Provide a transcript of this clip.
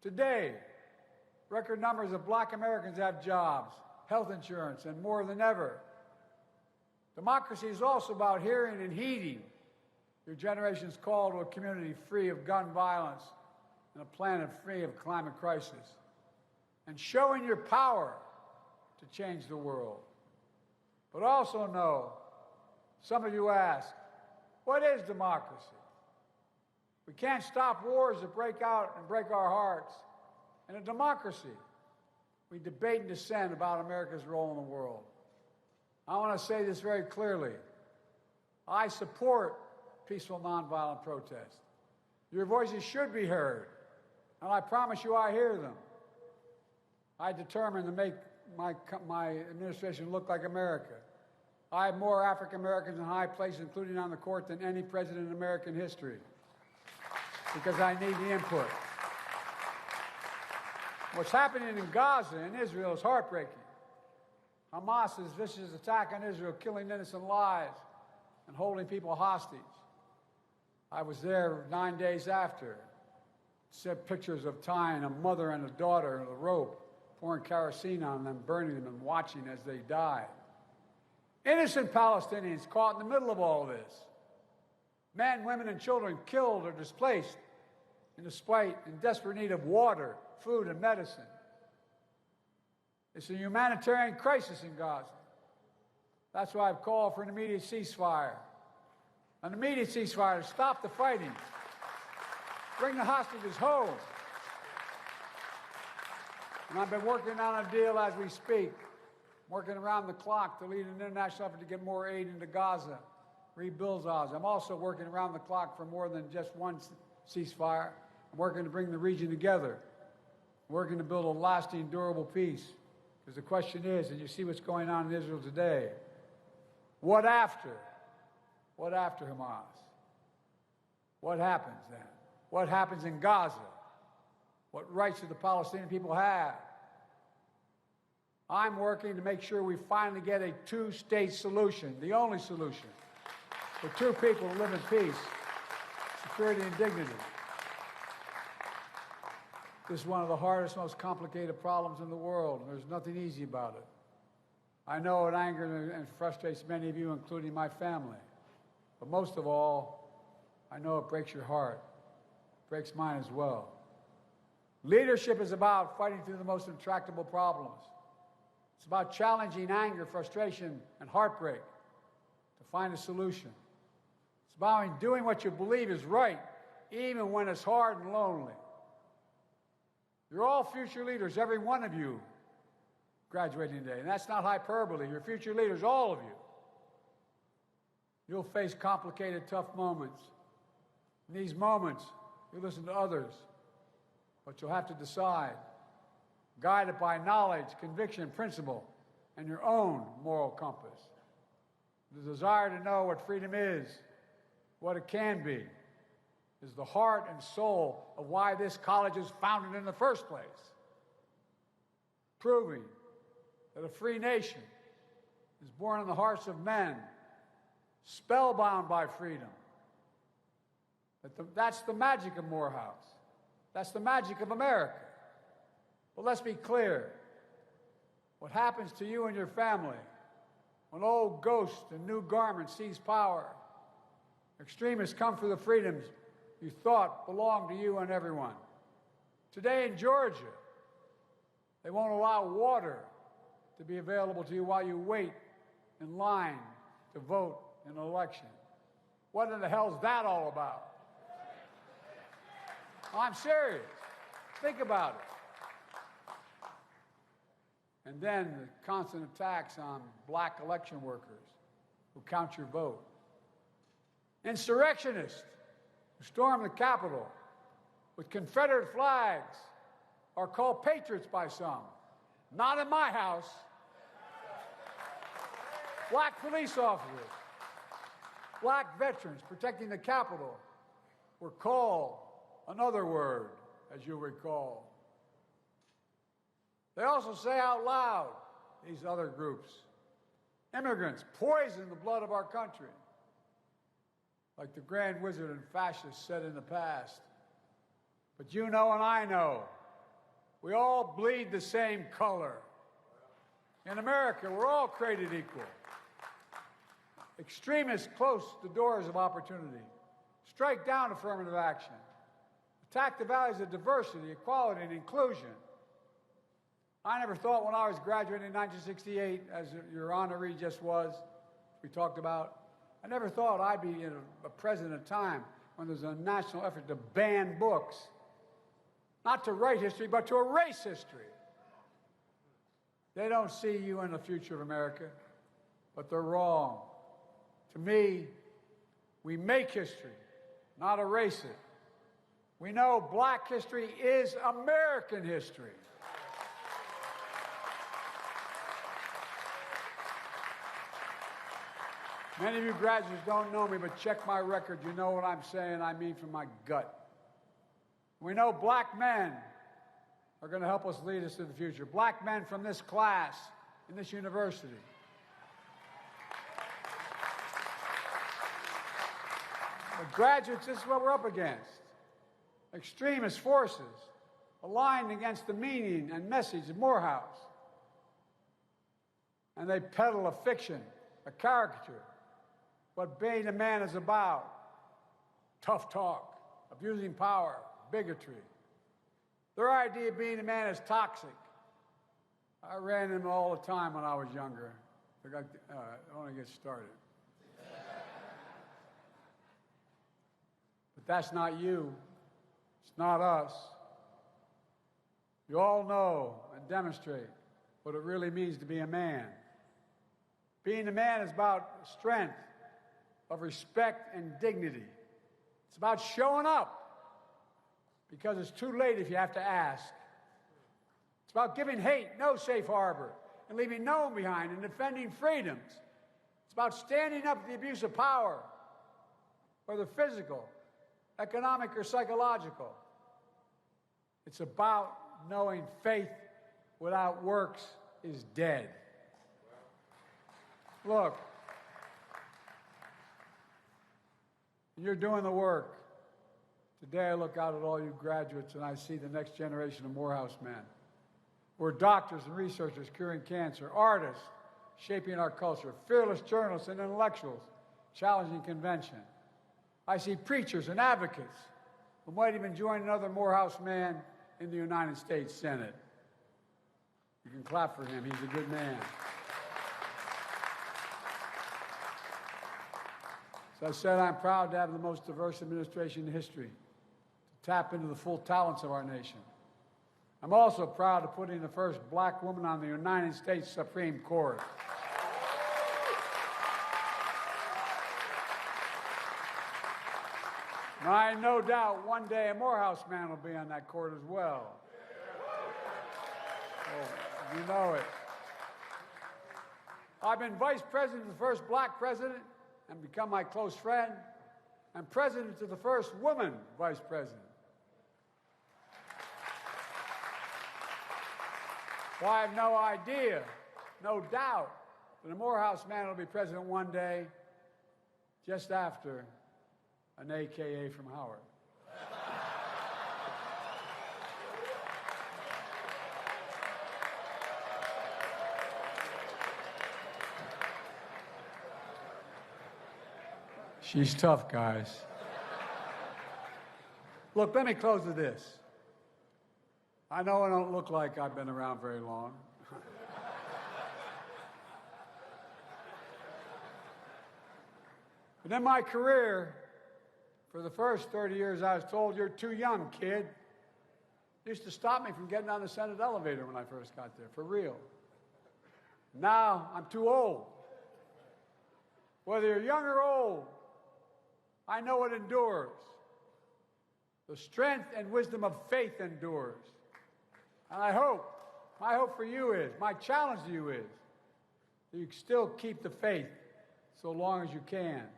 Today, record numbers of black Americans have jobs, health insurance, and more than ever. Democracy is also about hearing and heeding your generation's call to a community free of gun violence and a planet free of climate crisis, and showing your power to change the world. But also know, some of you ask, what is democracy? We can't stop wars that break out and break our hearts. In a democracy, we debate and dissent about America's role in the world. I want to say this very clearly. I support peaceful, nonviolent protest. Your voices should be heard, and I promise you I hear them. I determined to make my administration look like America. I have more African Americans in high places, including on the court, than any president in American history, because I need the input. What's happening in Gaza and Israel is heartbreaking. Hamas's vicious attack on Israel, killing innocent lives and holding people hostage. I was there 9 days after. Sent pictures of tying a mother and a daughter in a rope, pouring kerosene on them, burning them, and watching as they died. Innocent Palestinians caught in the middle of all this. Men, women, and children killed or displaced in desperate need of water, food, and medicine. It's a humanitarian crisis in Gaza. That's why I've called for an immediate ceasefire. An immediate ceasefire to stop the fighting. Bring the hostages home. And I've been working on a deal as we speak, working around the clock to lead an international effort to get more aid into Gaza, rebuild Gaza. I'm also working around the clock for more than just one ceasefire. I'm working to bring the region together, working to build a lasting, durable peace. Because the question is, and you see what's going on in Israel today, what after? What after Hamas? What happens then? What happens in Gaza? What rights do the Palestinian people have? I'm working to make sure we finally get a two-state solution, the only solution, for two people to live in peace, security, and dignity. This is one of the hardest, most complicated problems in the world, and there's nothing easy about it. I know it angers and frustrates many of you, including my family. But most of all, I know it breaks your heart. It breaks mine as well. Leadership is about fighting through the most intractable problems. It's about challenging anger, frustration, and heartbreak to find a solution. It's about doing what you believe is right, even when it's hard and lonely. You're all future leaders, every one of you graduating today. And that's not hyperbole. You're future leaders, all of you. You'll face complicated, tough moments. In these moments, you listen to others, but you'll have to decide, guided by knowledge, conviction, principle, and your own moral compass. The desire to know what freedom is, what it can be, is the heart and soul of why this college was founded in the first place, proving that a free nation is born in the hearts of men, spellbound by freedom. That's the magic of Morehouse. That's the magic of America. But let's be clear. What happens to you and your family when old ghosts in new garments seize power? Extremists come for the freedoms you thought belonged to you and everyone. Today in Georgia, they won't allow water to be available to you while you wait in line to vote in an election. What in the hell is that all about? I'm serious. Think about it. And then the constant attacks on black election workers who count your vote. Insurrectionists who storm the Capitol with Confederate flags are called patriots by some. Not in my house. Black police officers, black veterans protecting the Capitol were called another word, as you'll recall. They also say out loud, these other groups, immigrants poison the blood of our country, like the Grand Wizard and fascists said in the past. But you know and I know We all bleed the same color. In America, we're all created equal. Extremists close the doors of opportunity. Strike down affirmative action. Attack the values of diversity, equality, and inclusion. I never thought when I was graduating in 1968, as your honoree just was, we talked about, I never thought I'd be a president at a time when there's a national effort to ban books. Not to write history, but to erase history. They don't see you in the future of America, but they're wrong. To me, we make history, not erase it. We know black history is American history. Many of you graduates don't know me, but check my record. You know what I'm saying. I mean from my gut. We know black men are going to help us lead us to the future. Black men from this class in this university. But graduates, this is what we're up against. Extremist forces aligned against the meaning and message of Morehouse. And they peddle a fiction, a caricature, what being a man is about. Tough talk, abusing power, bigotry. Their idea of being a man is toxic. I ran them all the time when I was younger. I want to get started. But that's not you. It's not us. You all know and demonstrate what it really means to be a man. Being a man is about strength, of respect and dignity. It's about showing up, because it's too late if you have to ask. It's about giving hate no safe harbor and leaving no one behind and defending freedoms. It's about standing up to the abuse of power, whether physical, economic, or psychological. It's about knowing faith without works is dead. Look, you're doing the work. Today I look out at all you graduates and I see the next generation of Morehouse men. We're doctors and researchers curing cancer, artists shaping our culture, fearless journalists and intellectuals challenging convention. I see preachers and advocates who might even join another Morehouse man in the United States Senate. You can clap for him. He's a good man. As I said, I'm proud to have the most diverse administration in history, to tap into the full talents of our nation. I'm also proud to put in the first black woman on the United States Supreme Court. And I have no doubt one day a Morehouse man will be on that court as well. Oh, you know it. I've been vice president of the first black president and become my close friend, and president to the first woman vice president. Well, I have no idea, no doubt, that a Morehouse man will be president one day, just after an AKA from Howard. She's tough, guys. Look, let me close with this. I know I don't look like I've been around very long. But in my career, for the first 30 years, I was told, "You're too young, kid." It used to stop me from getting on the Senate elevator when I first got there, for real. Now, I'm too old. Whether you're young or old, I know it endures. The strength and wisdom of faith endures. And my hope for you is, my challenge to you is, that you still keep the faith so long as you can.